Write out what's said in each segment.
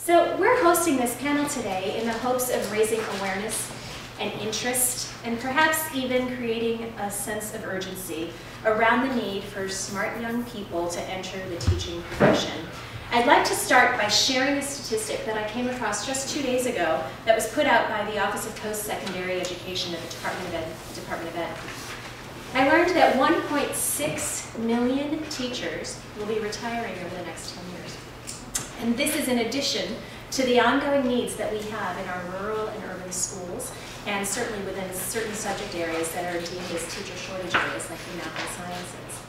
So we're hosting this panel today in the hopes of raising awareness and interest, and perhaps even creating a sense of urgency around the need for smart young people to enter the teaching profession. I'd like to start by sharing a statistic that I came across just 2 days ago that was put out by the Office of Post-Secondary Education at the Department of Ed. I learned that 1.6 million teachers will be retiring over the next 10 years. And this is in addition to the ongoing needs that we have in our rural and urban schools, and certainly within certain subject areas that are deemed as teacher shortage areas like the math and sciences.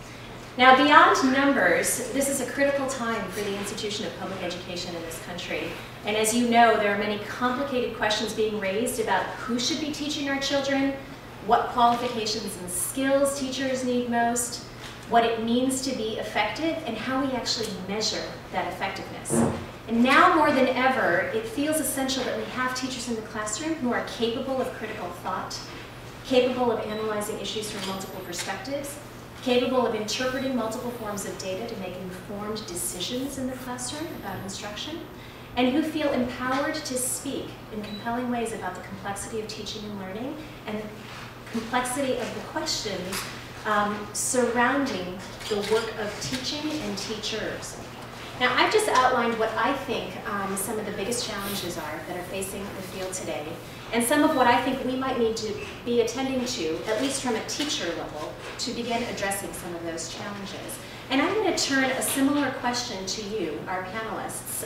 Now, beyond numbers, this is a critical time for the institution of public education in this country. And as you know, there are many complicated questions being raised about who should be teaching our children, what qualifications and skills teachers need most, what it means to be effective, and how we actually measure that effectiveness. And now more than ever, it feels essential that we have teachers in the classroom who are capable of critical thought, capable of analyzing issues from multiple perspectives, capable of interpreting multiple forms of data to make informed decisions in the classroom about instruction, and who feel empowered to speak in compelling ways about the complexity of teaching and learning and the complexity of the questions surrounding the work of teaching and teachers. Now, I've just outlined what I think some of the biggest challenges are that are facing the field today, and some of what I think we might need to be attending to, at least from a teacher level, to begin addressing some of those challenges. And I'm going to turn a similar question to you, our panelists.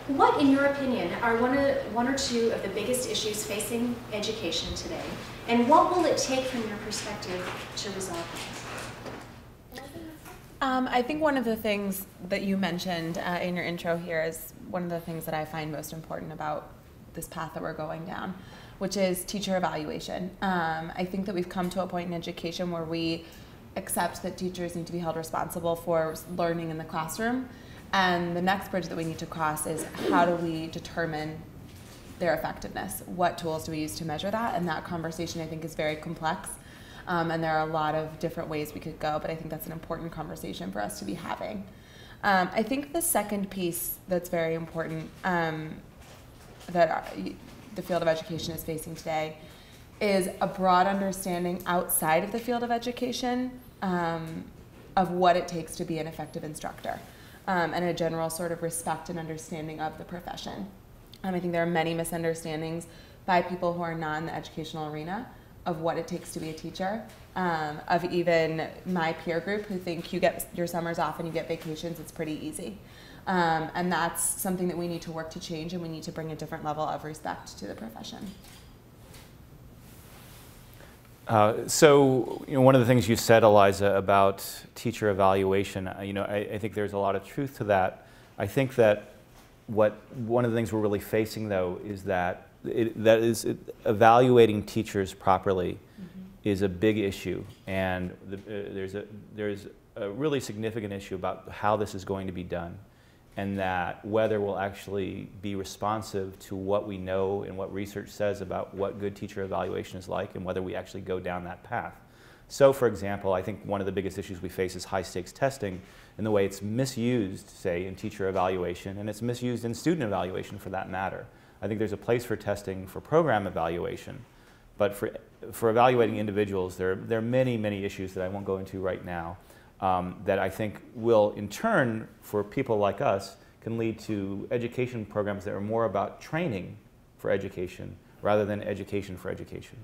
What, in your opinion, are one or two of the biggest issues facing education today, and what will it take from your perspective to resolve them? I think one of the things that you mentioned in your intro here is one of the things that I find most important about this path that we're going down, which is teacher evaluation. I think that we've come to a point in education where we accept that teachers need to be held responsible for learning in the classroom, and the next bridge that we need to cross is how do we determine their effectiveness? What tools do we use to measure that? And that conversation, I think, is very complex. And there are a lot of different ways we could go, but I think that's an important conversation for us to be having. I think the second piece that's very important that the field of education is facing today is a broad understanding outside of the field of education of what it takes to be an effective instructor, and a general sort of respect and understanding of the profession. I think there are many misunderstandings by people who are not in the educational arena of what it takes to be a teacher, of even my peer group who think you get your summers off and you get vacations, it's pretty easy. And that's something that we need to work to change, and we need to bring a different level of respect to the profession. So, one of the things you said, Eliza, about teacher evaluation, I think there's a lot of truth to that. I think that one of the things we're really facing, though, is that evaluating teachers properly is a big issue, and there's a really significant issue about how this is going to be done, and that whether we'll actually be responsive to what we know and what research says about what good teacher evaluation is like, and whether we actually go down that path. So, for example, I think one of the biggest issues we face is high-stakes testing and the way it's misused, say, in teacher evaluation, and it's misused in student evaluation for that matter. I think there's a place for testing for program evaluation, but for evaluating individuals, there are many, many issues that I won't go into right now that I think will, in turn, for people like us, can lead to education programs that are more about training for education rather than education for education.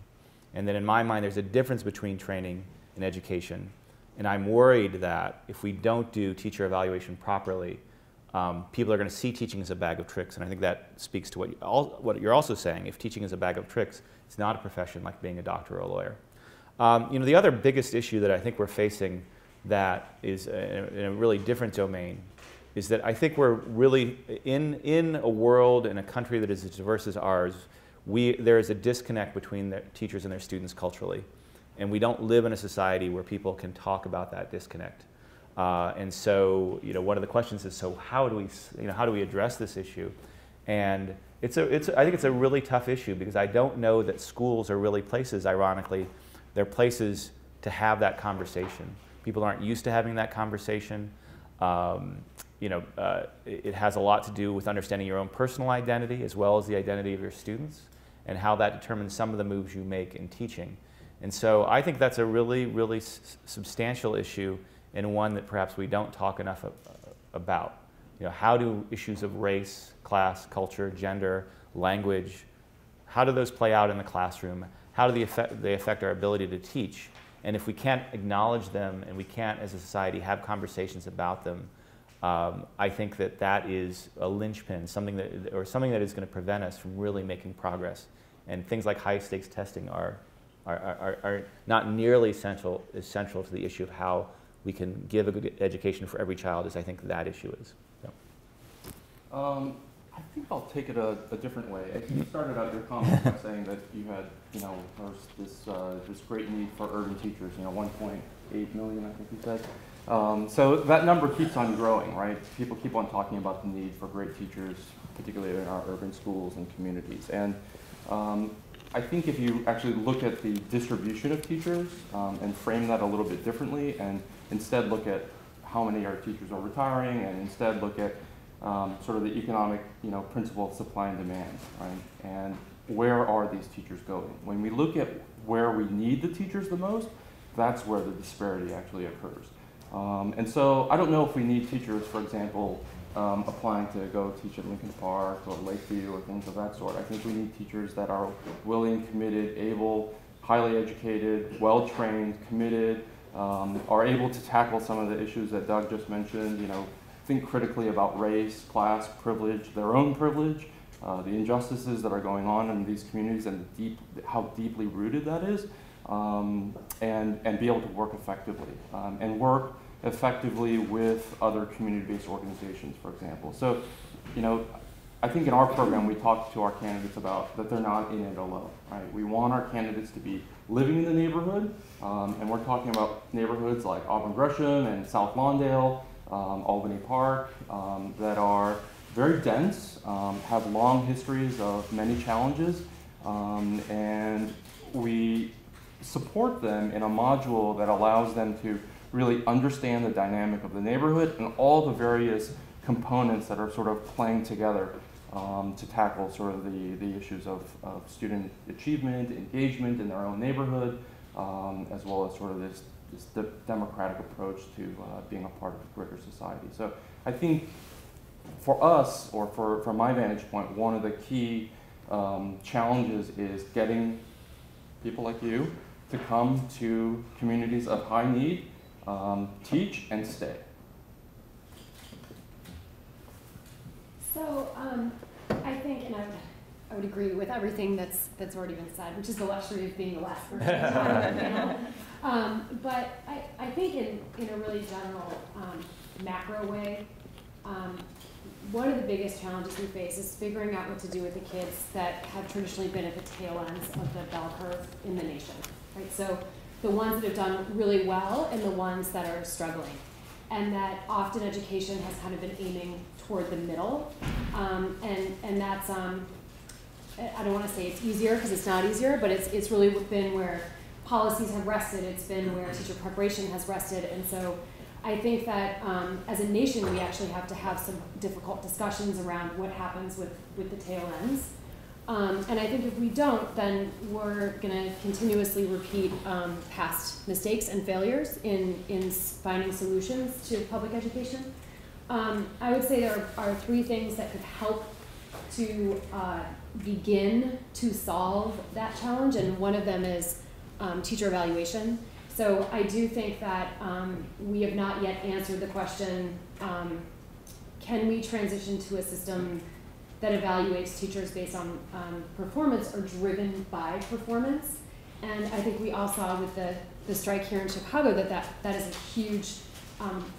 And then in my mind, there's a difference between training and education, and I'm worried that if we don't do teacher evaluation properly, people are going to see teaching as a bag of tricks, and I think that speaks to what you're also saying. If teaching is a bag of tricks, it's not a profession like being a doctor or a lawyer. The other biggest issue that I think we're facing that is in a really different domain is that I think we're really in a world, in a country that is as diverse as ours, there is a disconnect between the teachers and their students culturally, and we don't live in a society where people can talk about that disconnect. And so, one of the questions is, so how do we address this issue? And I think it's a really tough issue, because I don't know that schools are really places, ironically, they're places to have that conversation. People aren't used to having that conversation. it has a lot to do with understanding your own personal identity as well as the identity of your students, and how that determines some of the moves you make in teaching. And so I think that's a really, really substantial issue, and one that perhaps we don't talk enough about. How do issues of race, class, culture, gender, language, how do those play out in the classroom? How do they affect our ability to teach? And if we can't acknowledge them and we can't, as a society, have conversations about them, I think that is a linchpin, something that is going to prevent us from really making progress. And things like high-stakes testing are not nearly as central to the issue of how we can give a good education for every child as I think that issue is. So. I think I'll take it a different way. You started out your comments by saying that you had, there's this great need for urban teachers. 1.8 million, I think you said. So that number keeps on growing, right? People keep on talking about the need for great teachers, particularly in our urban schools and communities. And I think if you actually look at the distribution of teachers and frame that a little bit differently, and instead look at how many our teachers are retiring, and instead look at sort of the economic, principle of supply and demand, right? And where are these teachers going? When we look at where we need the teachers the most, that's where the disparity actually occurs. And so I don't know if we need teachers, for example, applying to go teach at Lincoln Park or Lakeview or things of that sort. I think we need teachers that are willing, committed, able, highly educated, well-trained, committed, are able to tackle some of the issues that Doug just mentioned, think critically about race, class, privilege, their own privilege, the injustices that are going on in these communities and how deeply rooted that is, and be able to work effectively, and work effectively with other community-based organizations, for example. So, I think in our program we talk to our candidates about that they're not in it alone, right? We want our candidates to be living in the neighborhood, and we're talking about neighborhoods like Auburn Gresham and South Lawndale, Albany Park, that are very dense, have long histories of many challenges, and we support them in a module that allows them to really understand the dynamic of the neighborhood and all the various components that are sort of playing together to tackle sort of the issues of student achievement, engagement in their own neighborhood, as well as sort of this democratic approach to being a part of a greater society. So I think for us, or from my vantage point, one of the key challenges is getting people like you to come to communities of high need, teach and stay. So I think, and I would agree with everything that's already been said, which is the luxury of being the last person on the panel. But I think in a really general macro way, one of the biggest challenges we face is figuring out what to do with the kids that have traditionally been at the tail ends of the bell curve in the nation, right? So the ones that have done really well and the ones that are struggling. And that often education has kind of been aiming toward the middle. And that's, I don't want to say it's easier because it's not easier, but it's really been where policies have rested. It's been where teacher preparation has rested. And so I think that as a nation, we actually have to have some difficult discussions around what happens with the tail ends. And I think if we don't, then we're going to continuously repeat past mistakes and failures in finding solutions to public education. I would say there are 3 things that could help to begin to solve that challenge, and one of them is teacher evaluation. So I do think that we have not yet answered the question, can we transition to a system that evaluates teachers based on performance or driven by performance? And I think we all saw with the strike here in Chicago that is a huge,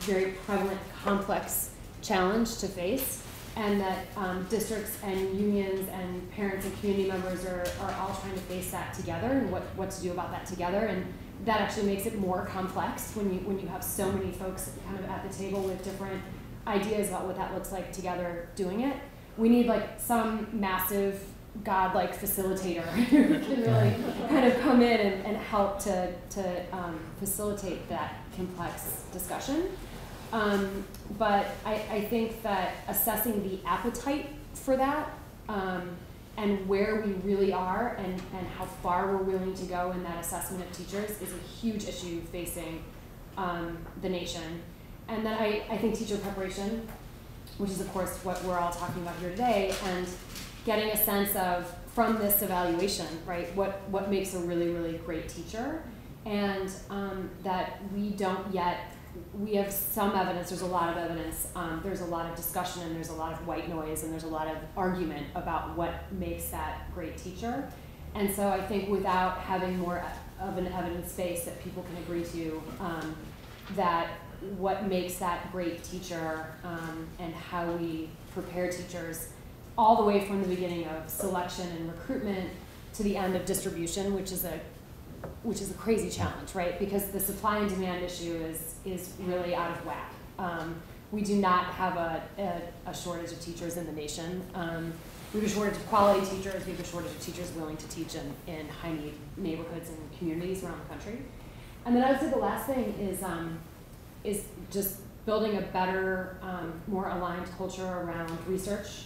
very prevalent, complex challenge to face, and that districts and unions and parents and community members are all trying to face that together and what to do about that together. And that actually makes it more complex when you have so many folks kind of at the table with different ideas about what that looks like together doing it. We need like some massive God-like facilitator who can really kind of come in and help to facilitate that complex discussion. But I think that assessing the appetite for that and where we really are and how far we're willing to go in that assessment of teachers is a huge issue facing the nation. And then I think teacher preparation, which is of course what we're all talking about here today, and getting a sense of, from this evaluation, right, what makes a really, really great teacher, and that we don't yet, we have some evidence, there's a lot of evidence, there's a lot of discussion and there's a lot of white noise and there's a lot of argument about what makes that great teacher. And so I think without having more of an evidence base that people can agree to, that what makes that great teacher and how we prepare teachers all the way from the beginning of selection and recruitment to the end of distribution, which is a crazy challenge, right? Because the supply and demand issue is really out of whack. We do not have a shortage of teachers in the nation. We have a shortage of quality teachers. We have a shortage of teachers willing to teach in high-need neighborhoods and communities around the country. And then I would say the last thing is just building a better, more aligned culture around research.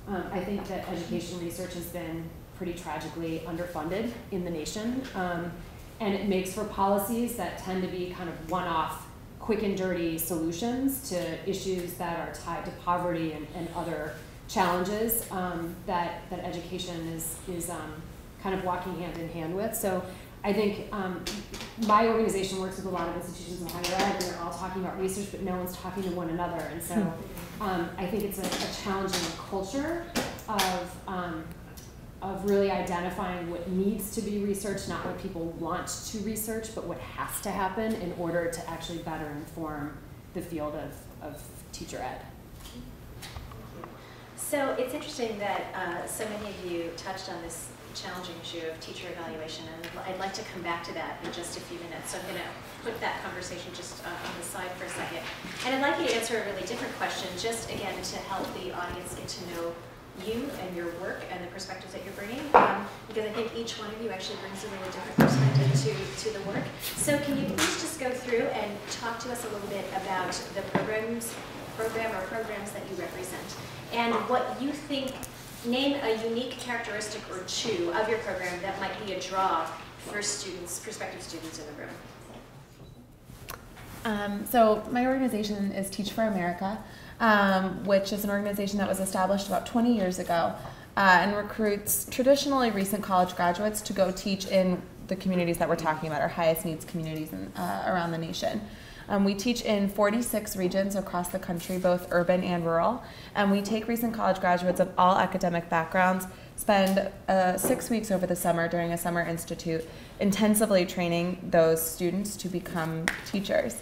I think that education research has been pretty tragically underfunded in the nation, and it makes for policies that tend to be kind of one-off, quick and dirty solutions to issues that are tied to poverty and other challenges that education is kind of walking hand in hand with. So I think my organization works with a lot of institutions in higher ed, and they're all talking about research, but no one's talking to one another. And so I think it's a challenging culture of really identifying what needs to be researched, not what people want to research, but what has to happen in order to actually better inform the field of teacher ed. So it's interesting that so many of you touched on this challenging issue of teacher evaluation, and I'd like to come back to that in just a few minutes. So I'm going to put that conversation just on the side for a second. And I'd like you to answer a really different question, just again to help the audience get to know you and your work and the perspectives that you're bringing, because I think each one of you actually brings a really different perspective to the work. So can you please just go through and talk to us a little bit about the program or programs that you represent, and what you think, name a unique characteristic or two of your program that might be a draw for students, prospective students in the room. So my organization is Teach for America, which is an organization that was established about 20 years ago and recruits traditionally recent college graduates to go teach in the communities that we're talking about, our highest needs communities around the nation. We teach in 46 regions across the country, both urban and rural, and we take recent college graduates of all academic backgrounds, spend 6 weeks over the summer during a summer institute intensively training those students to become teachers.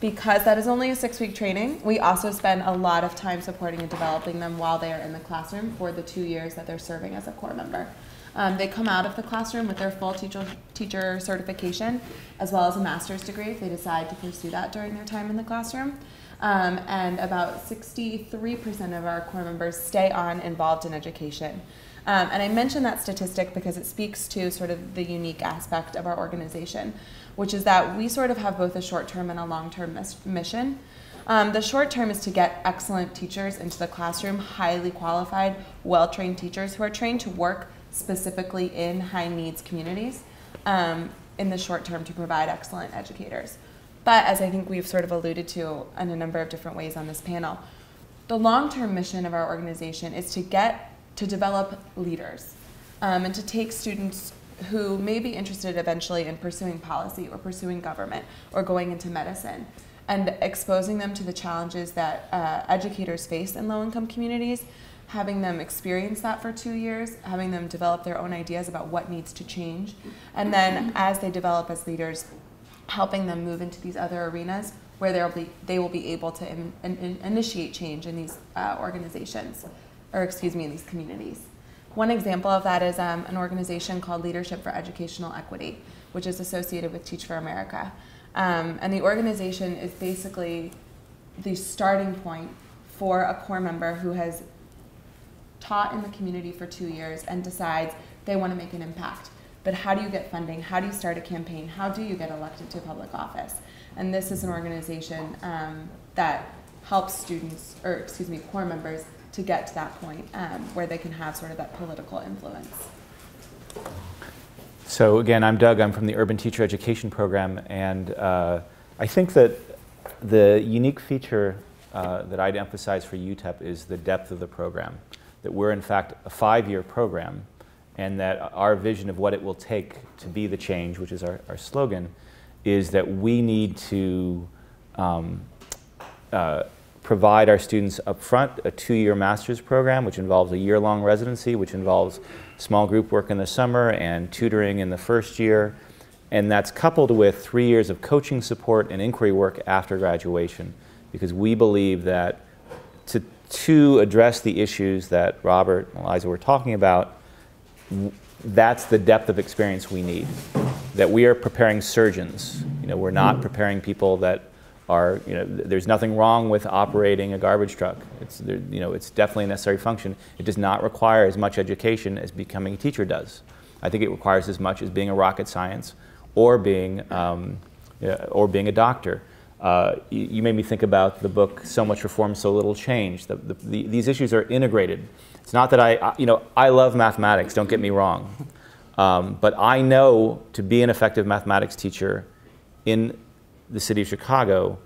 Because that is only a 6-week training, we also spend a lot of time supporting and developing them while they are in the classroom for the 2 years that they're serving as a core member. They come out of the classroom with their full teacher certification, as well as a master's degree if they decide to pursue that during their time in the classroom. And about 63% of our core members stay on involved in education. And I mention that statistic because it speaks to sort of the unique aspect of our organization, which is that we sort of have both a short-term and a long-term mission. The short term is to get excellent teachers into the classroom, highly qualified, well-trained teachers who are trained to work specifically in high needs communities in the short term to provide excellent educators. But as I think we've sort of alluded to in a number of different ways on this panel, the long-term mission of our organization is to develop leaders and to take students who may be interested eventually in pursuing policy or pursuing government or going into medicine and exposing them to the challenges that educators face in low-income communities, having them experience that for 2 years, having them develop their own ideas about what needs to change, and then as they develop as leaders, helping them move into these other arenas where they will be able to initiate change in these organizations, or excuse me, in these communities. One example of that is an organization called Leadership for Educational Equity, which is associated with Teach for America. And the organization is basically the starting point for a core member who has taught in the community for 2 years and decides they want to make an impact. but how do you get funding? How do you start a campaign? How do you get elected to public office? And this is an organization that helps students, or excuse me, core members, to get to that point where they can have sort of that political influence. So again, I'm Doug. I'm from the Urban Teacher Education Program, and I think that the unique feature that I'd emphasize for UTEP is the depth of the program. That we're in fact a 5-year program, and that our vision of what it will take to be the change, which is our slogan, is that we need to provide our students up front a 2-year master's program, which involves a year-long residency, which involves small group work in the summer and tutoring in the first year. And that's coupled with 3 years of coaching support and inquiry work after graduation, because we believe that to address the issues that Robert and Eliza were talking about, that's the depth of experience we need. That we are preparing surgeons. You know, we're not preparing people that are, you know, there's nothing wrong with operating a garbage truck. It's, you know, it's definitely a necessary function. It does not require as much education as becoming a teacher does. I think it requires as much as being a rocket science or being a doctor. You made me think about the book So Much Reform, So Little Change. These issues are integrated. It's not that I love mathematics, don't get me wrong. But I know to be an effective mathematics teacher in the city of Chicago,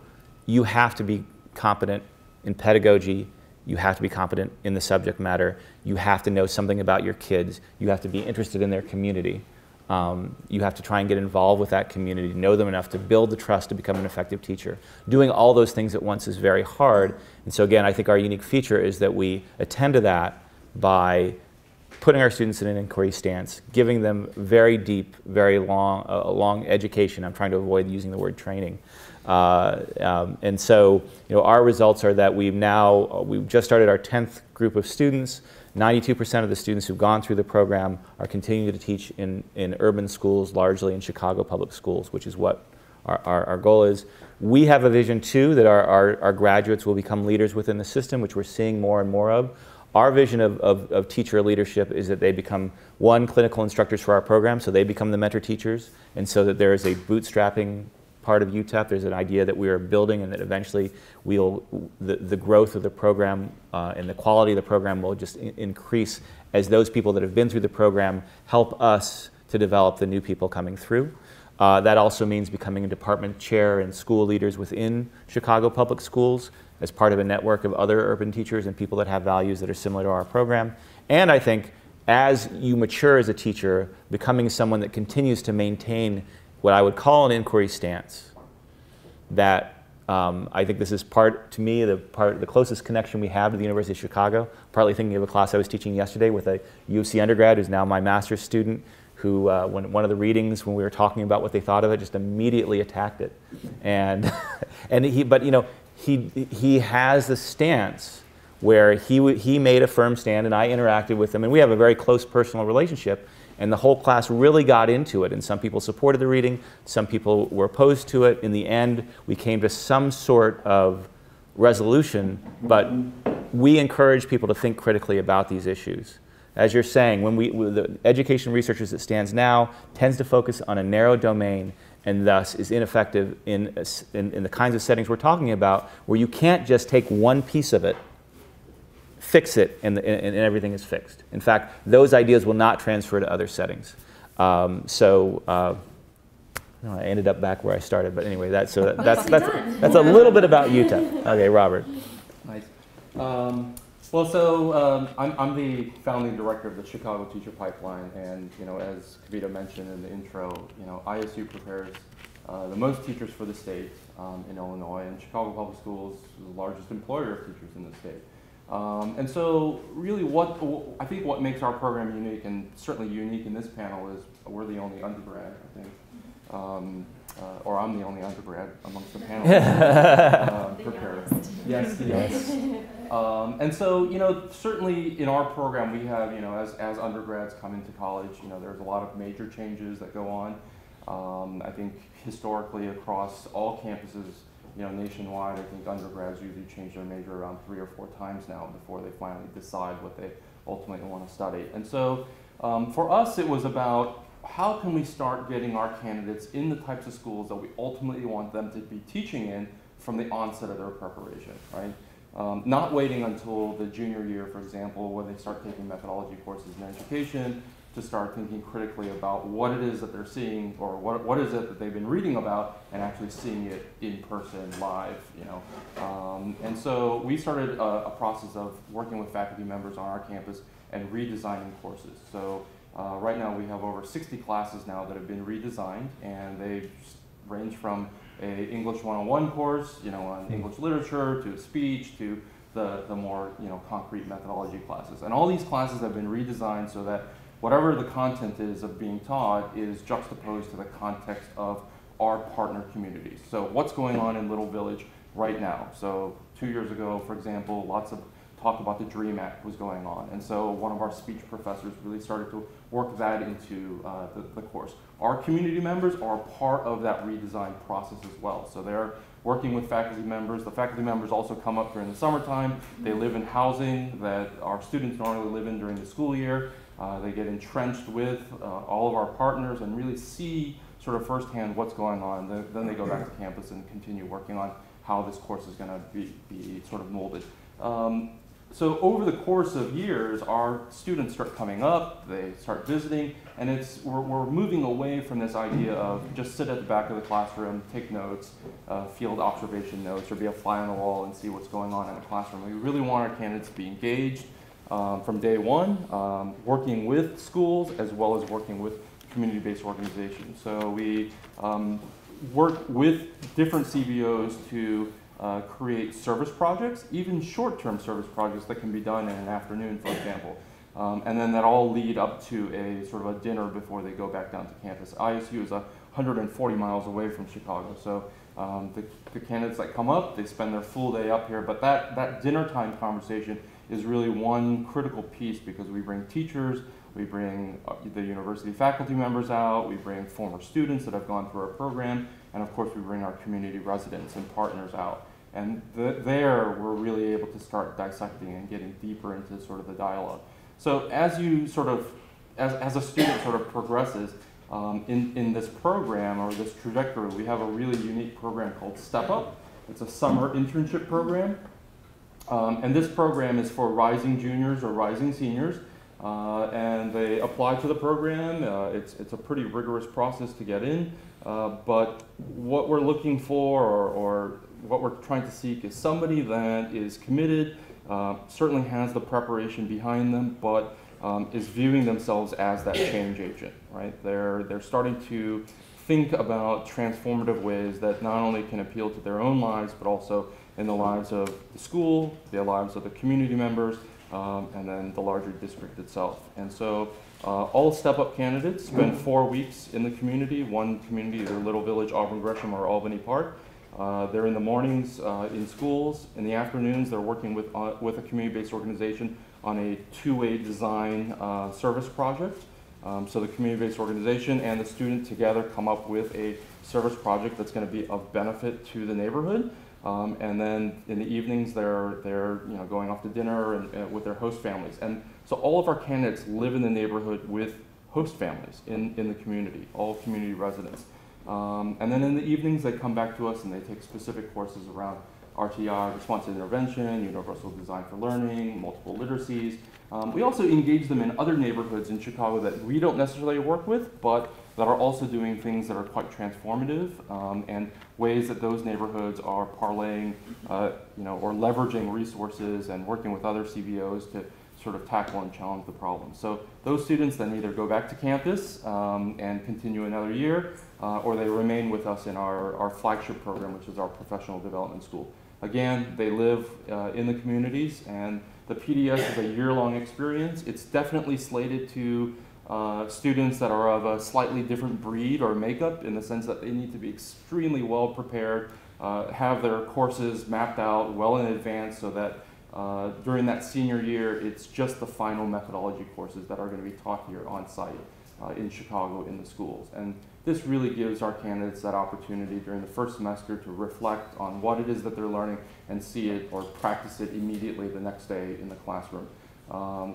you have to be competent in pedagogy, you have to be competent in the subject matter, you have to know something about your kids, you have to be interested in their community. You have to try and get involved with that community, know them enough to build the trust to become an effective teacher. Doing all those things at once is very hard. And so again, I think our unique feature is that we attend to that by putting our students in an inquiry stance, giving them very deep, very long education. I'm trying to avoid using the word training. And so, you know, our results are that we've just started our 10th group of students. 92% of the students who've gone through the program are continuing to teach in urban schools, largely in Chicago public schools, which is what our goal is. We have a vision too that our graduates will become leaders within the system, which we're seeing more and more of. Our vision of teacher leadership is that they become, one, clinical instructors for our program, so they become the mentor teachers, and so that there is a bootstrapping part of UTEP. There's an idea that we are building, and that eventually the growth of the program and the quality of the program will just increase as those people that have been through the program help us to develop the new people coming through. That also means becoming a department chair and school leaders within Chicago public schools as part of a network of other urban teachers and people that have values that are similar to our program. And I think as you mature as a teacher, becoming someone that continues to maintain what I would call an inquiry stance. That I think this is to me, the closest connection we have to the University of Chicago. Partly thinking of a class I was teaching yesterday with a UC undergrad who's now my master's student, who one of the readings when we were talking about what they thought of it, just immediately attacked it. And but you know, he has the stance where he made a firm stand, and I interacted with him, and we have a very close personal relationship. And the whole class really got into it, and some people supported the reading, some people were opposed to it. In the end, we came to some sort of resolution, but we encourage people to think critically about these issues. As you're saying, the education research as it stands now tends to focus on a narrow domain, and thus is ineffective in the kinds of settings we're talking about, where you can't just take one piece of it, fix it, and everything is fixed. In fact, those ideas will not transfer to other settings. I ended up back where I started, but anyway, that's a little bit about UTEP. Okay, Robert. Nice. Well, so I'm the founding director of the Chicago Teacher Pipeline, and you know, as Kavita mentioned in the intro, you know, ISU prepares the most teachers for the state in Illinois, and Chicago Public Schools is the largest employer of teachers in the state. And so really I think what makes our program unique, and certainly unique in this panel, is we're the only undergrad, I think. Or I'm the only undergrad amongst the panelists prepared. Yes, yes. And so, you know, certainly in our program we have, you know, as undergrads come into college, you know, there's a lot of major changes that go on. I think historically across all campuses, you know, nationwide, I think undergrads usually change their major around 3 or 4 times now before they finally decide what they ultimately want to study. And so for us, it was about how can we start getting our candidates in the types of schools that we ultimately want them to be teaching in from the onset of their preparation, right? Not waiting until the junior year, for example, where they start taking methodology courses in education, to start thinking critically about what it is that they're seeing, or what is it that they've been reading about, and actually seeing it in person, live, you know. And so we started a process of working with faculty members on our campus and redesigning courses. So right now we have over 60 classes now that have been redesigned, and they range from a English 101 course, you know, on English literature, to speech, to the more, you know, concrete methodology classes. And all these classes have been redesigned so that whatever the content is of being taught is juxtaposed to the context of our partner communities. So what's going on in Little Village right now? So 2 years ago, for example, lots of talk about the DREAM Act was going on. And so one of our speech professors really started to work that into the course. Our community members are part of that redesign process as well. So they're working with faculty members. The faculty members also come up during the summertime. They live in housing that our students normally live in during the school year. They get entrenched with all of our partners and really see sort of firsthand what's going on. Then they go back to campus and continue working on how this course is going to be sort of molded. So over the course of years, our students start coming up, they start visiting, and we're moving away from this idea of just sit at the back of the classroom, take notes, field observation notes, or be a fly on the wall and see what's going on in the classroom. We really want our candidates to be engaged from day one, working with schools as well as working with community-based organizations. So we work with different CBOs to create service projects, even short-term service projects that can be done in an afternoon, for example. And then that all lead up to a sort of a dinner before they go back down to campus. ISU is 140 miles away from Chicago, so the candidates that come up, they spend their full day up here, but that dinner time conversation is really one critical piece, because we bring teachers, we bring the university faculty members out, we bring former students that have gone through our program, and of course we bring our community residents and partners out. And there we're really able to start dissecting and getting deeper into sort of the dialogue. So as you sort of, as a student sort of progresses in this program or this trajectory, we have a really unique program called Step Up. It's a summer internship program. And this program is for rising juniors or rising seniors. And they apply to the program. It's a pretty rigorous process to get in. But what we're looking for, or what we're trying to seek, is somebody that is committed, certainly has the preparation behind them, but is viewing themselves as that change agent, right? They're starting to think about transformative ways that not only can appeal to their own lives, but also in the lives of the school, the lives of the community members, and then the larger district itself. And so all step-up candidates spend 4 weeks in the community, one community, either Little Village, Auburn Gresham, or Albany Park. They're in the mornings in schools. In the afternoons, they're working with a community-based organization on a two-way design service project. So the community-based organization and the student together come up with a service project that's going to be of benefit to the neighborhood. And then in the evenings, they're going off to dinner and with their host families. And so all of our candidates live in the neighborhood with host families in the community, all community residents. And then in the evenings, they come back to us and they take specific courses around RTI, responsive intervention, universal design for learning, multiple literacies. We also engage them in other neighborhoods in Chicago that we don't necessarily work with, but that are also doing things that are quite transformative, and ways that those neighborhoods are parlaying, or leveraging resources and working with other CBOs to sort of tackle and challenge the problem. So those students then either go back to campus and continue another year, or they remain with us in our flagship program, which is our professional development school. Again, they live in the communities, and the PDS is a year-long experience. It's definitely slated to students that are of a slightly different breed or makeup, in the sense that they need to be extremely well prepared, have their courses mapped out well in advance, so that during that senior year, it's just the final methodology courses that are going to be taught here on site in Chicago in the schools. And this really gives our candidates that opportunity during the first semester to reflect on what it is that they're learning and see it or practice it immediately the next day in the classroom.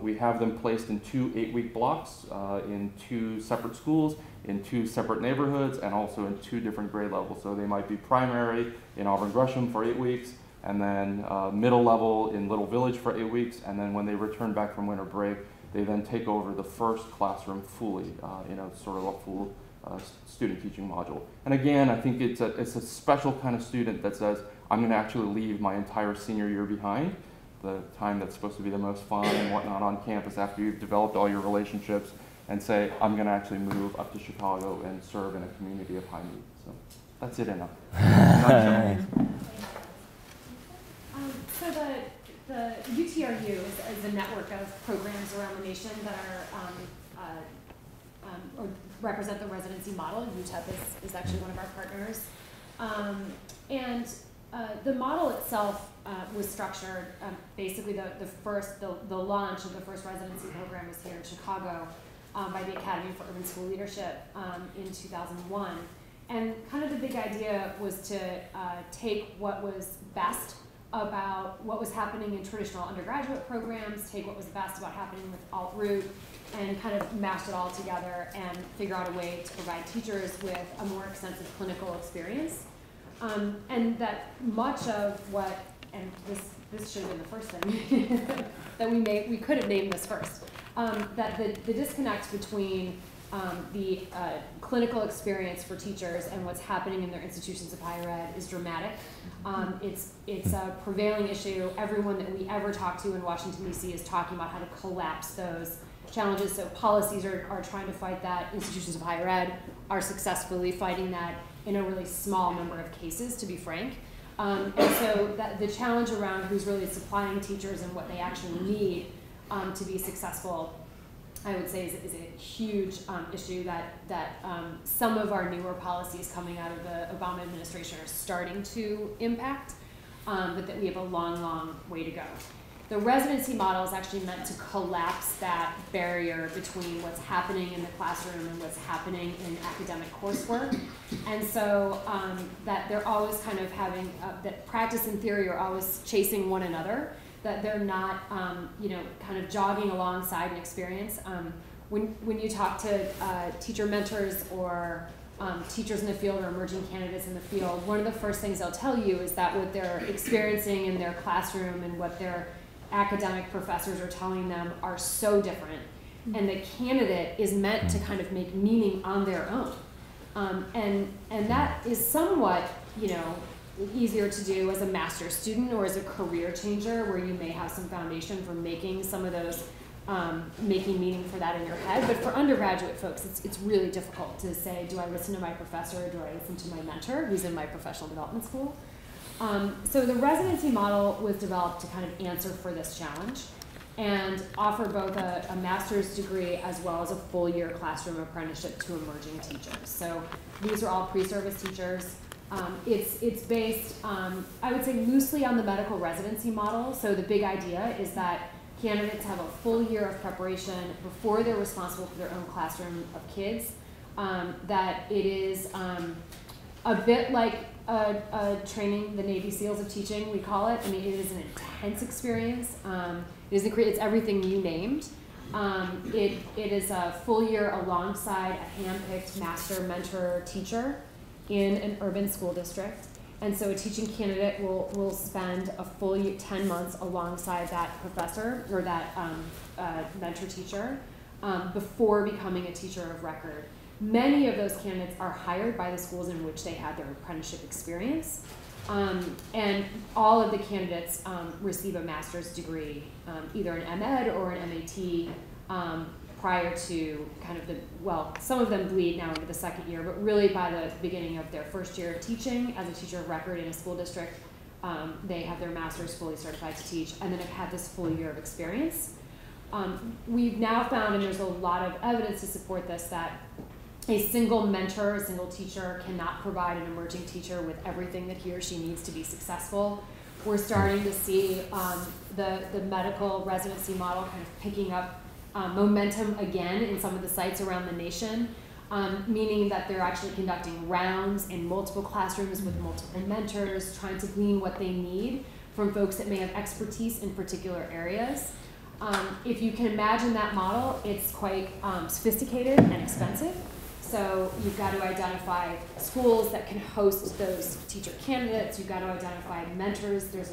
We have them placed in 2 8-week blocks in 2 separate schools, in 2 separate neighborhoods, and also in 2 different grade levels. So they might be primary in Auburn Gresham for 8 weeks, and then middle level in Little Village for 8 weeks, and then when they return back from winter break, they then take over the first classroom fully in a sort of a full student teaching module. And again, I think it's a special kind of student that says, I'm going to actually leave my entire senior year behind, the time that's supposed to be the most fun and whatnot on campus after you've developed all your relationships, and say, I'm going to actually move up to Chicago and serve in a community of high need. So that's it enough. So the UTRU is a network of programs around the nation that are or represent the residency model. UTEP is actually one of our partners. The model itself was structured, basically the launch of the first residency program was here in Chicago by the Academy for Urban School Leadership in 2001. And kind of the big idea was to take what was best about what was happening in traditional undergraduate programs, take what was best about happening with alt-root, and kind of mash it all together and figure out a way to provide teachers with a more extensive clinical experience. And that much of what, and this should have been the first thing that we could have named this first, that the disconnect between the clinical experience for teachers and what's happening in their institutions of higher ed is dramatic. It's a prevailing issue. Everyone that we ever talk to in Washington, D.C. is talking about how to collapse those challenges. So policies are trying to fight that. Institutions of higher ed are successfully fighting that in a really small number of cases, to be frank. And so the challenge around who's really supplying teachers and what they actually need to be successful, I would say, is a huge issue that some of our newer policies coming out of the Obama administration are starting to impact, but that we have a long, long way to go. The residency model is actually meant to collapse that barrier between what's happening in the classroom and what's happening in academic coursework. And so that they're always kind of having, that practice and theory are always chasing one another, that they're not, kind of jogging alongside an experience. When you talk to teacher mentors or teachers in the field or emerging candidates in the field, one of the first things they'll tell you is that what they're experiencing in their classroom and what their academic professors are telling them are so different. And the candidate is meant to kind of make meaning on their own. And that is somewhat, easier to do as a master's student or as a career changer, where you may have some foundation for making some of those, making meaning for that in your head. But for undergraduate folks, it's really difficult to say, do I listen to my professor or do I listen to my mentor who's in my professional development school? So the residency model was developed to kind of answer for this challenge and offer both a master's degree as well as a full-year classroom apprenticeship to emerging teachers. So these are all pre-service teachers. It's based, I would say, loosely on the medical residency model. So the big idea is that candidates have a full year of preparation before they're responsible for their own classroom of kids. That it is a bit like training the Navy SEALs of teaching, we call it. I mean, it is an intense experience. It's everything you named. It is a full year alongside a hand-picked master, mentor, teacher in an urban school district. And so a teaching candidate will spend a full 10 months alongside that professor or that mentor teacher before becoming a teacher of record. Many of those candidates are hired by the schools in which they had their apprenticeship experience. And all of the candidates receive a master's degree, either an MEd or an MAT, prior to kind of some of them bleed now into the second year, but really by the beginning of their first year of teaching as a teacher of record in a school district, they have their master's fully certified to teach, and then have had this full year of experience. We've now found, and there's a lot of evidence to support this, that a single mentor, a single teacher cannot provide an emerging teacher with everything that he or she needs to be successful. We're starting to see the medical residency model kind of picking up momentum again in some of the sites around the nation, meaning that they're actually conducting rounds in multiple classrooms with multiple mentors, trying to glean what they need from folks that may have expertise in particular areas. If you can imagine that model, it's quite sophisticated and expensive. So you've got to identify schools that can host those teacher candidates. You've got to identify mentors. There's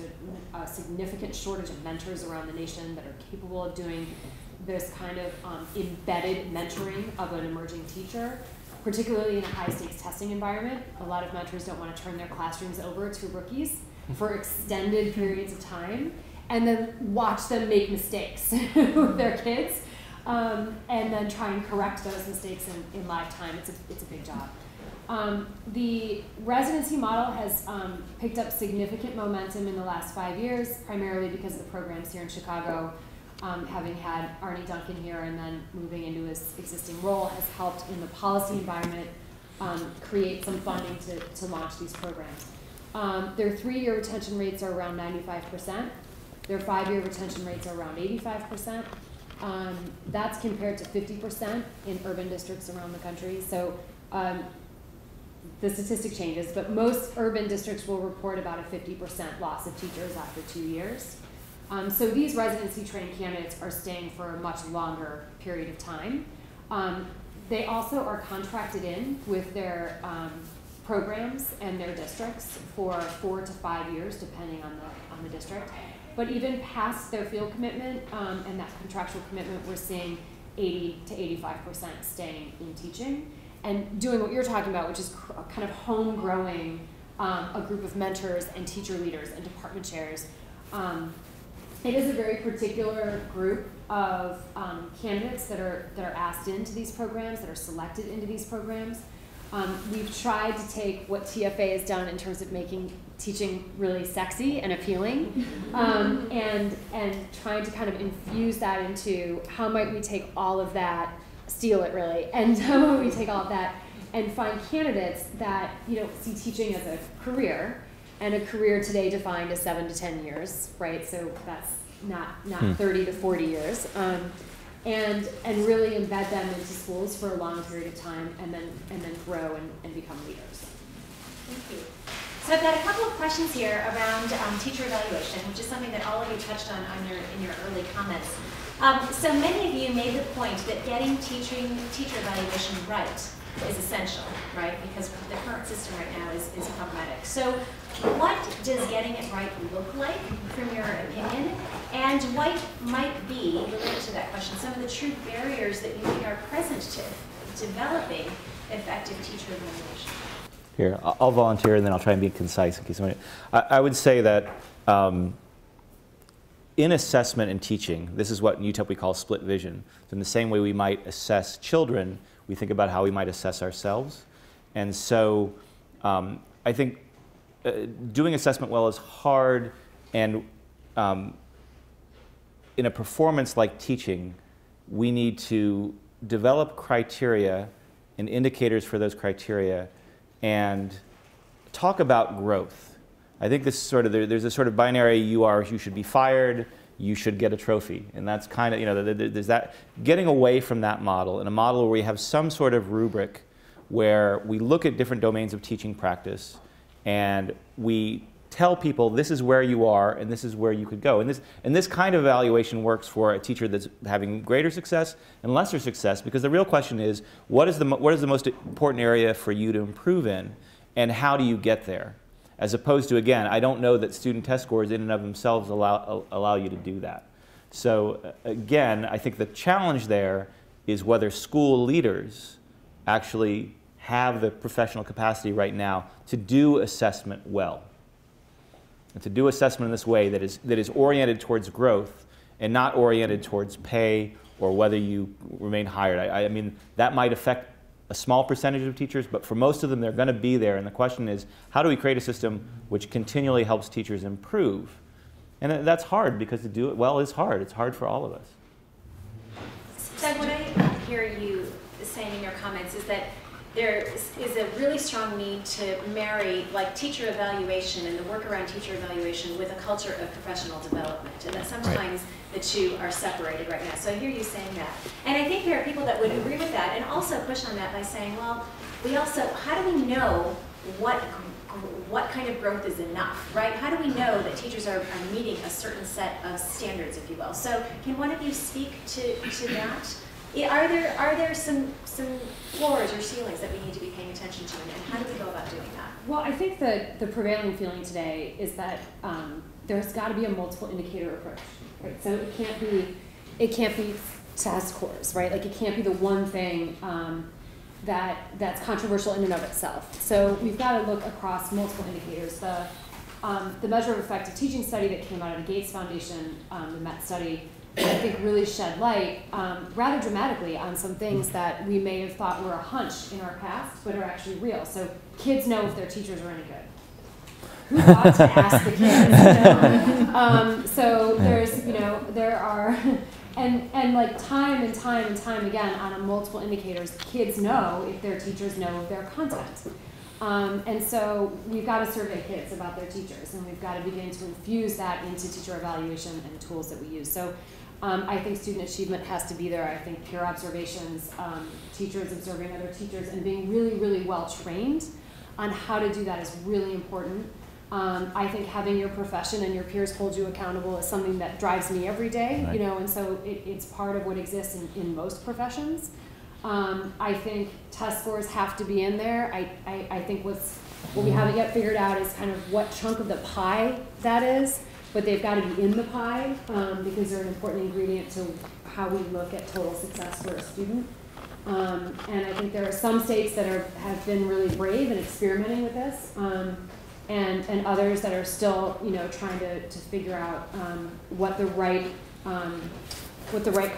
a significant shortage of mentors around the nation that are capable of doing this kind of embedded mentoring of an emerging teacher, particularly in a high-stakes testing environment. A lot of mentors don't want to turn their classrooms over to rookies for extended periods of time and then watch them make mistakes with their kids. And then try and correct those mistakes in live time. It's a big job. The residency model has picked up significant momentum in the last 5 years, primarily because of the programs here in Chicago. Having had Arnie Duncan here and then moving into his existing role has helped in the policy environment create some funding to launch these programs. Their 3-year retention rates are around 95%. Their 5-year retention rates are around 85%. That's compared to 50% in urban districts around the country. So the statistic changes, but most urban districts will report about a 50% loss of teachers after 2 years. So these residency trained candidates are staying for a much longer period of time. They also are contracted in with their programs and their districts for 4 to 5 years, depending on the district. But even past their field commitment and that contractual commitment, we're seeing 80 to 85% staying in teaching and doing what you're talking about, which is kind of home growing a group of mentors and teacher leaders and department chairs. It is a very particular group of candidates that are asked into these programs, that are selected into these programs. We've tried to take what TFA has done in terms of making teaching really sexy and appealing, and trying to kind of infuse that into how might we take all of that, steal it really, and how might we take all of that and find candidates that see teaching as a career, and a career today defined as 7 to 10 years, right? So that's not 30 to 40 years. And really embed them into schools for a long period of time, and then grow and become leaders. Thank you. So I've got a couple of questions here around teacher evaluation, which is something that all of you touched on in your early comments. So many of you made the point that getting teacher evaluation right is essential, right? Because the current system right now is problematic. So what does getting it right look like, from your opinion? And what might be, related to that question, some of the true barriers that you think are present to developing effective teacher evaluation? Here, I'll volunteer and then I'll try and be concise in case somebody. I would say that in assessment and teaching, this is what in UTEP we call split vision. So in the same way we might assess children, we think about how we might assess ourselves. And so I think doing assessment well is hard, and in a performance like teaching, we need to develop criteria and indicators for those criteria and talk about growth. I think this sort of, there's a sort of binary, you should be fired, you should get a trophy. And that's kind of, there's that, getting away from that model, and a model where we have some sort of rubric where we look at different domains of teaching practice and we tell people this is where you are and this is where you could go. And this kind of evaluation works for a teacher that's having greater success and lesser success, because the real question is, what is the most important area for you to improve in, and how do you get there? As opposed to, again, I don't know that student test scores in and of themselves allow you to do that. So again, I think the challenge there is whether school leaders actually have the professional capacity right now to do assessment well. And to do assessment in this way that is oriented towards growth and not oriented towards pay or whether you remain hired. I mean, that might affect a small percentage of teachers, but for most of them, they're going to be there. And the question is, how do we create a system which continually helps teachers improve? And that's hard, because to do it well is hard. It's hard for all of us. Doug, what I hear you saying in your comments is that there is a really strong need to marry teacher evaluation and the work around teacher evaluation with a culture of professional development, and that sometimes the two are separated right now. So I hear you saying that. And I think there are people that would agree with that and also push on that by saying, well, we also, how do we know what what kind of growth is enough, right? How do we know that teachers are meeting a certain set of standards, if you will? So can one of you speak to that? Are there some floors or ceilings that we need to be paying attention to, and how do we go about doing that? Well, I think that the prevailing feeling today is that there's got to be a multiple indicator approach, right? So it can't be test scores, right? Like it can't be the one thing that's controversial in and of itself. So we've got to look across multiple indicators. The measure of effective teaching study that came out of the Gates Foundation, the MET study, I think really shed light rather dramatically on some things that we may have thought were a hunch in our past, but are actually real. So kids know if their teachers are any good. Who ought to ask the kids? So there's, there are, and like time and time again on a multiple indicators, kids know if their teachers know of their content. And so we've got to survey kids about their teachers, and we've got to begin to infuse that into teacher evaluation and tools that we use. So I think student achievement has to be there. I think peer observations, teachers observing other teachers, and being really, really well trained on how to do that is really important. I think having your profession and your peers hold you accountable is something that drives me every day, right. And so it's part of what exists in most professions. I think test scores have to be in there. I think what we haven't yet figured out is kind of what chunk of the pie that is, but they've got to be in the pie because they're an important ingredient to how we look at total success for a student. And I think there are some states that have been really brave in experimenting with this, and others that are still, trying to figure out what the right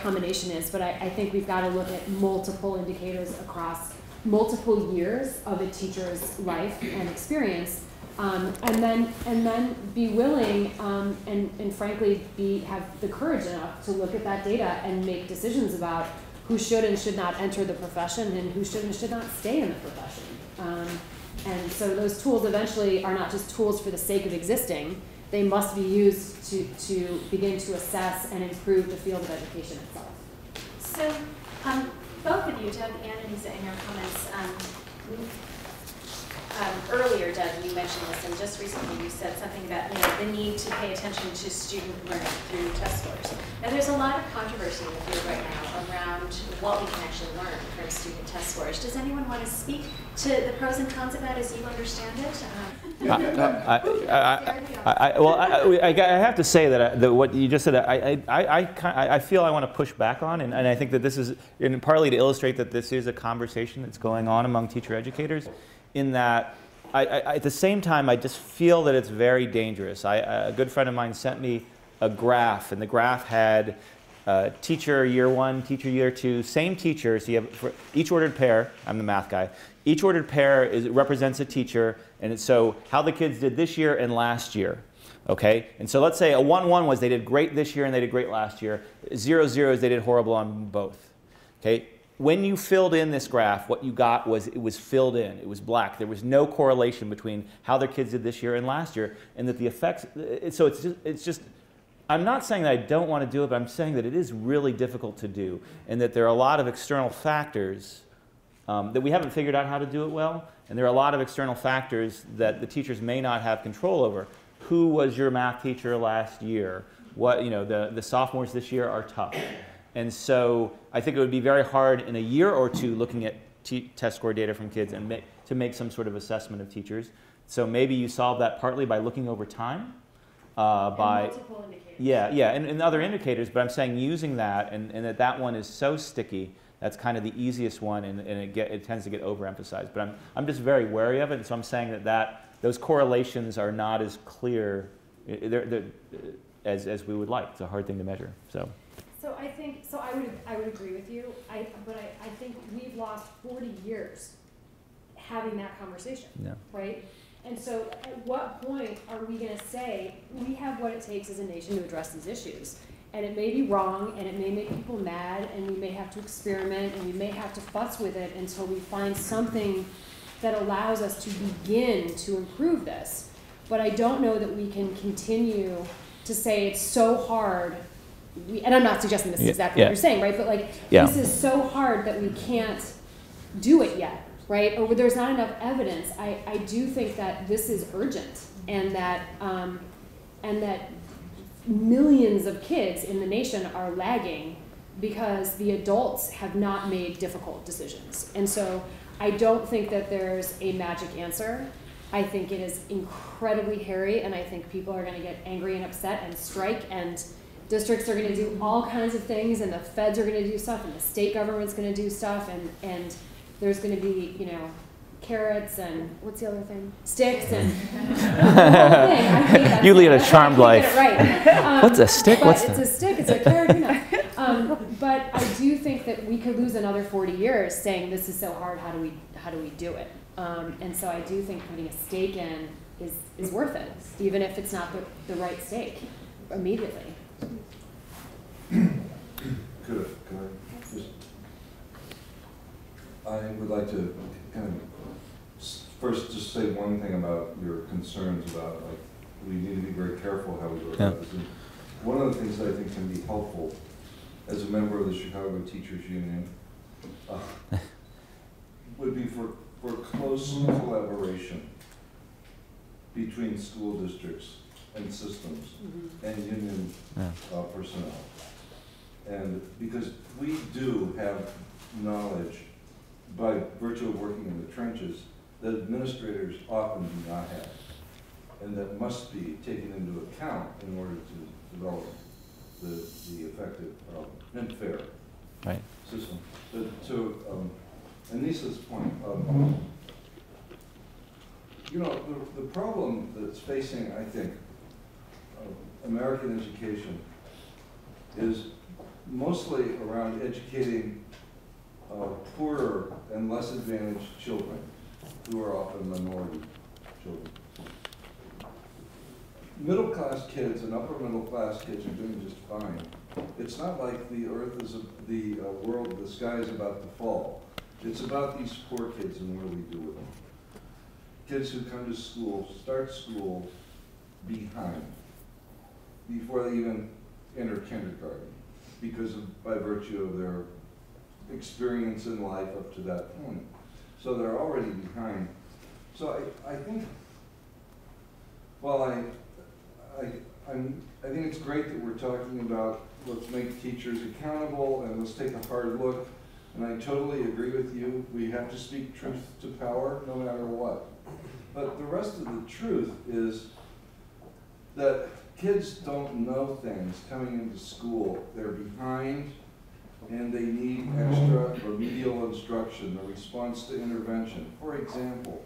combination is. But I think we've got to look at multiple indicators across multiple years of a teacher's life and experience, and then be willing and frankly have the courage enough to look at that data and make decisions about who should and should not enter the profession and who should and should not stay in the profession. And so those tools eventually are not just tools for the sake of existing. They must be used to begin to assess and improve the field of education itself. So both of you, Doug and Anisa, in your comments, earlier, Doug, you mentioned this, and just recently you said something about the need to pay attention to student learning through test scores. Now, there's a lot of controversy in the field right now around what we can actually learn from student test scores. Does anyone want to speak to the pros and cons of that as you understand it? I have to say that what you just said, I feel I want to push back on, and I think that this is, and partly to illustrate that this is a conversation that's going on among teacher educators, in that at the same time, I just feel that it's very dangerous. A good friend of mine sent me a graph, and the graph had teacher year 1, teacher year 2, same teacher. So you have for each ordered pair, I'm the math guy, each ordered pair represents a teacher, and it's so how the kids did this year and last year. Okay, and so let's say a 1-1 was they did great this year and they did great last year. 0-0 is they did horrible on both. Okay. When you filled in this graph, what you got was it was filled in. It was black. There was no correlation between how their kids did this year and last year, and that the effects. So it's just. I'm not saying that I don't want to do it, but I'm saying that it is really difficult to do, and that there are a lot of external factors that we haven't figured out how to do it well, and there are a lot of external factors that the teachers may not have control over. Who was your math teacher last year? What the sophomores this year are tough. And so I think it would be very hard in a year or two looking at test score data from kids and to make some sort of assessment of teachers. So maybe you solve that partly by looking over time. By multiple indicators. Yeah, and other indicators, but I'm saying using that, and that one is so sticky, that's kind of the easiest one, and it tends to get overemphasized. But I'm just very wary of it, and so I'm saying that those correlations are not as clear as we would like. It's a hard thing to measure. So I would agree with you. But I think we've lost 40 years having that conversation, right? And so at what point are we going to say we have what it takes as a nation to address these issues? And it may be wrong, and it may make people mad, and we may have to experiment, and we may have to fuss with it until we find something that allows us to begin to improve this. But I don't know that we can continue to say it's so hard. And I'm not suggesting this is exactly what you're saying, right? But this is so hard that we can't do it yet. right? Or there's not enough evidence. I do think that this is urgent, and that millions of kids in the nation are lagging because the adults have not made difficult decisions. And so I don't think that there's a magic answer. I think it is incredibly hairy, and I think people are going to get angry and upset and strike, and districts are going to do all kinds of things, and the feds are going to do stuff, and the state government's going to do stuff, and there's going to be, you know, carrots and what's the other thing? Sticks and the whole thing. I hate that. You lead a charmed life. Right. What's a stick? What's it's a stick. It's a carrot. You know. But I do think that we could lose another 40 years saying this is so hard. How do we do it? And so I do think putting a stake in is worth it, even if it's not the right stake immediately. Good. I would like to kind of first just say one thing about your concerns about, like, we need to be very careful how we go about this. And one of the things that I think can be helpful as a member of the Chicago Teachers Union would be for close collaboration between school districts and systems and union personnel. And because we do have knowledge by virtue of working in the trenches that administrators often do not have, and that must be taken into account in order to develop the effective and fair system. But to Anisa's point, you know, the problem that's facing, I think, American education is mostly around educating poorer and less advantaged children, who are often minority children. Middle-class kids and upper-middle-class kids are doing just fine. It's not like the earth is the sky is about to fall. It's about these poor kids and what do we do with them. Kids who come to school, start school behind, before they even enter kindergarten, by virtue of their experience in life up to that point. So they're already behind. So I think, well, I think it's great that we're talking about let's make teachers accountable and let's take a hard look. And I totally agree with you. We have to speak truth to power no matter what. But the rest of the truth is that kids don't know things coming into school. They're behind and they need extra remedial instruction, a response to intervention. For example,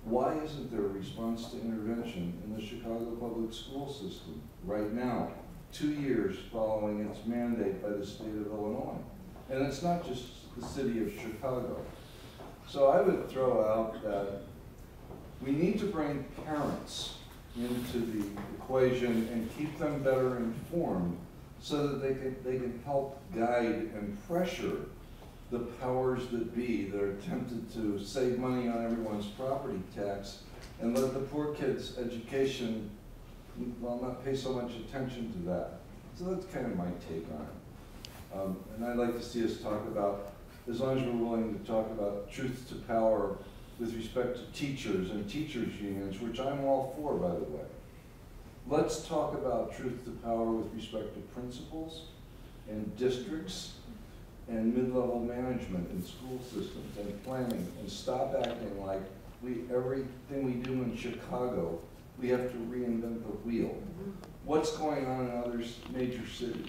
why isn't there a response to intervention in the Chicago public school system right now, 2 years following its mandate by the state of Illinois? And it's not just the city of Chicago. So I would throw out that we need to bring parents into the equation and keep them better informed so that they can help guide and pressure the powers that be that are tempted to save money on everyone's property tax and let the poor kids' education, well, not pay so much attention to that. So that's kind of my take on it. And I'd like to see us talk about, as long as we're willing to talk about truth to power with respect to teachers and teachers unions, which I'm all for, by the way. Let's talk about truth to power with respect to principals and districts and mid-level management in school systems and planning, and stop acting like everything we do in Chicago, we have to reinvent the wheel. What's going on in other major cities?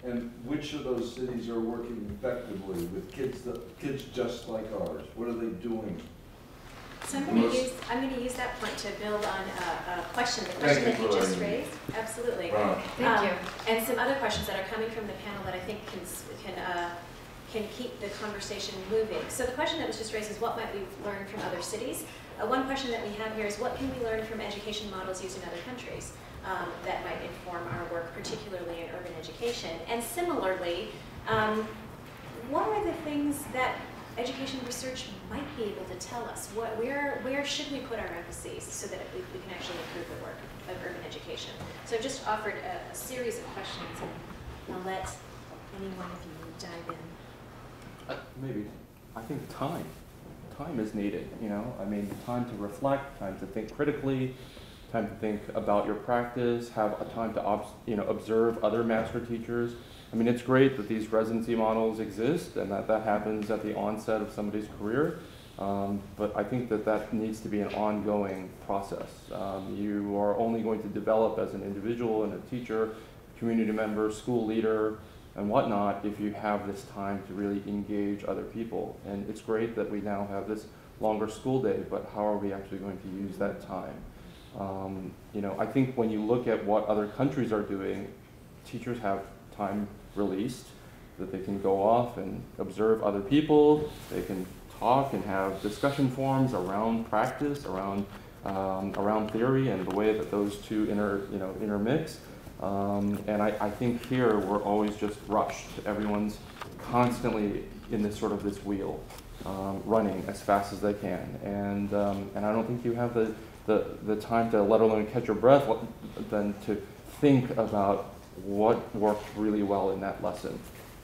And which of those cities are working effectively with kids just like ours? What are they doing? So I'm going to use that point to build on a question that you just raised. Absolutely. Wow. Thank you. And some other questions that are coming from the panel that I think can keep the conversation moving. So the question that was just raised is what might we learn from other cities? One question that we have here is what can we learn from education models used in other countries that might inform our work, particularly in urban education? And similarly, what are the things that education research might be able to tell us? Where should we put our emphases so that we can actually improve the work of urban education? So I've just offered a series of questions, and I'll let any one of you dive in. Maybe, I think time. time is needed, you know? I mean, time to reflect, time to think critically, time to think about your practice, have a time to observe other master teachers. I mean, it's great that these residency models exist and that happens at the onset of somebody's career, but I think that needs to be an ongoing process. You are only going to develop as an individual and a teacher, community member, school leader, and whatnot if you have this time to really engage other people. And it's great that we now have this longer school day, but how are we actually going to use that time? You know, I think when you look at what other countries are doing, teachers have time released that they can go off and observe other people, they can talk and have discussion forums around practice, around theory and the way that those two intermix. And I think here we're always just rushed. Everyone's constantly in this wheel, running as fast as they can. And I don't think you have the time to, let alone catch your breath, than to think about what worked really well in that lesson.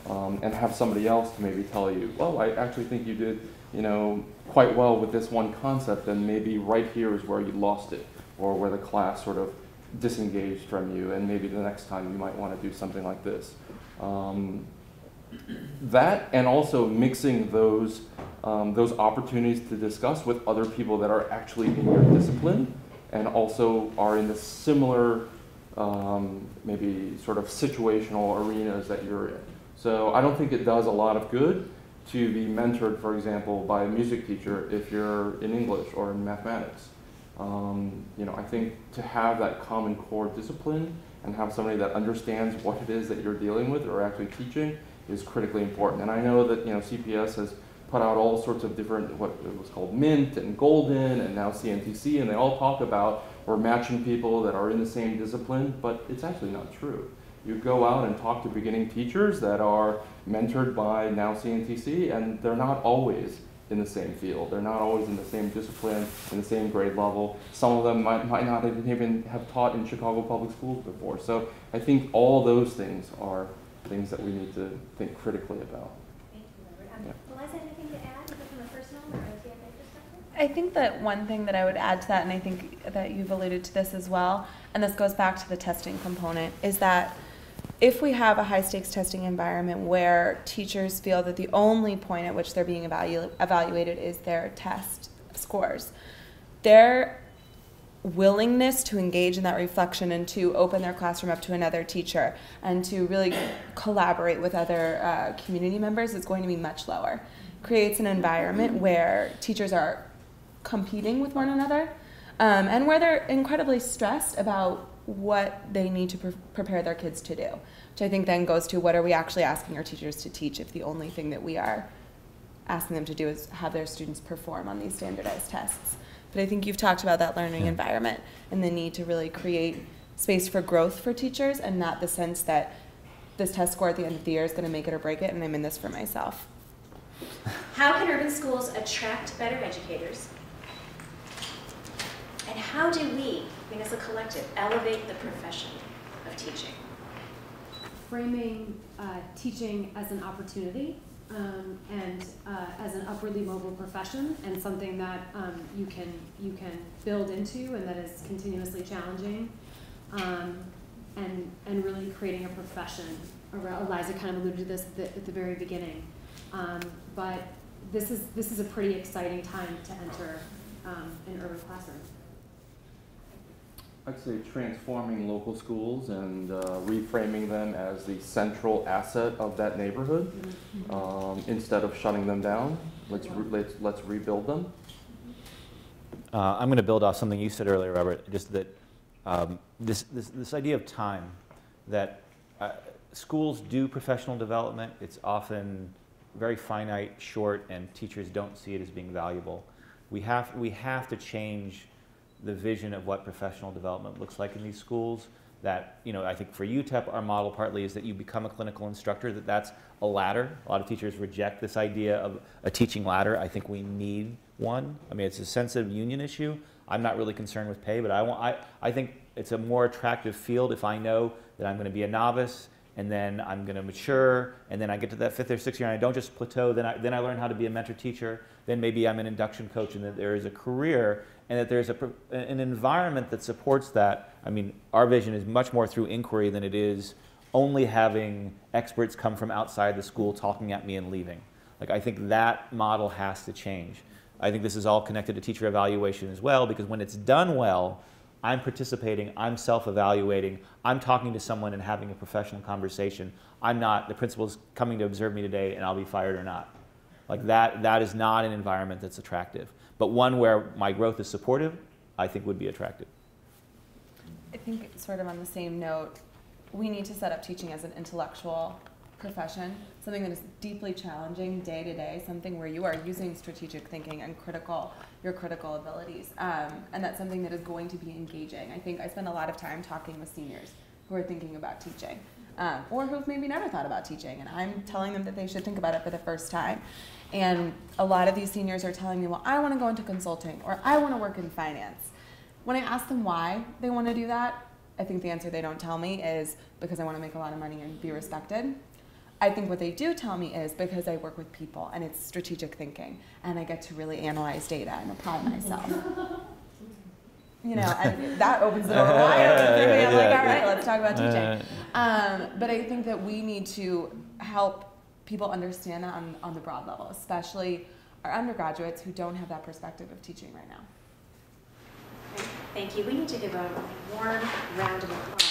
And have somebody else to maybe tell you, well, I actually think you did, you know, quite well with this one concept, and maybe right here is where you lost it, or where the class sort of disengaged from you, and maybe the next time you might want to do something like this. That, and also mixing those opportunities to discuss with other people that are actually in your discipline, and also are in the similar, maybe sort of situational arenas that you're in. So I don't think it does a lot of good to be mentored, for example, by a music teacher if you're in English or in mathematics. You know, I think to have that common core discipline and have somebody that understands what it is that you're dealing with or actually teaching is critically important. And I know that, you know, CPS has put out all sorts of different, what it was called Mint and Golden and now CNTC, and they all talk about we're matching people that are in the same discipline, but it's actually not true. You go out and talk to beginning teachers that are mentored by now CNTC, and they're not always in the same field. They're not always in the same discipline, in the same grade level. Some of them might not even have taught in Chicago public schools before. So I think all those things are things that we need to think critically about. Thank you, Robert. Eliza, anything to add, either from a personal or a TFA perspective? I think that one thing that I would add to that, and I think that you've alluded to this as well, and this goes back to the testing component, is that if we have a high-stakes testing environment where teachers feel that the only point at which they're being evaluated is their test scores, their willingness to engage in that reflection and to open their classroom up to another teacher and to really collaborate with other community members is going to be much lower. Creates an environment where teachers are competing with one another and where they're incredibly stressed about what they need to prepare their kids to do, which I think then goes to what are we actually asking our teachers to teach if the only thing that we are asking them to do is have their students perform on these standardized tests. But I think you've talked about that learning environment and the need to really create space for growth for teachers and not the sense that this test score at the end of the year is going to make it or break it and I'm in this for myself. How can urban schools attract better educators? And how do we, as a collective, elevate the profession of teaching? Framing teaching as an opportunity and as an upwardly mobile profession and something that you can build into and that is continuously challenging, and really creating a profession. Eliza kind of alluded to this at the very beginning, but this is a pretty exciting time to enter an urban classroom. I'd say transforming local schools and reframing them as the central asset of that neighborhood, instead of shutting them down. Let's rebuild them. I'm going to build off something you said earlier, Robert. Just that this idea of time, that schools do professional development. It's often very finite, short, and teachers don't see it as being valuable. We have to change the vision of what professional development looks like in these schools. That, you know, I think for UTEP, our model partly is that you become a clinical instructor, that's a ladder. A lot of teachers reject this idea of a teaching ladder. I think we need one. I mean, it's a sensitive union issue. I'm not really concerned with pay, but I think it's a more attractive field if I know that I'm going to be a novice and then I'm going to mature, and then I get to that 5th or 6th year, and I don't just plateau, then I learn how to be a mentor teacher, then maybe I'm an induction coach, and that there is a career, and that there's an environment that supports that. I mean, our vision is much more through inquiry than it is only having experts come from outside the school talking at me and leaving. Like, I think that model has to change. I think this is all connected to teacher evaluation as well, because when it's done well, I'm participating, I'm self-evaluating, I'm talking to someone and having a professional conversation. I'm not, the principal's coming to observe me today and I'll be fired or not. Like that is not an environment that's attractive. But one where my growth is supportive, I think would be attractive. I think sort of on the same note, we need to set up teaching as an intellectual profession, something that is deeply challenging day to day, something where you are using strategic thinking and your critical abilities. And that's something that is going to be engaging. I think I spend a lot of time talking with seniors who are thinking about teaching, or who've maybe never thought about teaching, and I'm telling them that they should think about it for the first time. And a lot of these seniors are telling me, well, I want to go into consulting, or I want to work in finance. When I ask them why they want to do that, I think the answer they don't tell me is because I want to make a lot of money and be respected. I think what they do tell me is because I work with people and it's strategic thinking and I get to really analyze data and apply myself. You know, and that opens the door wide open for me. I'm like, all right, let's talk about teaching. But I think that we need to help people understand that on the broad level, especially our undergraduates who don't have that perspective of teaching right now. Thank you. We need to give a warm round of applause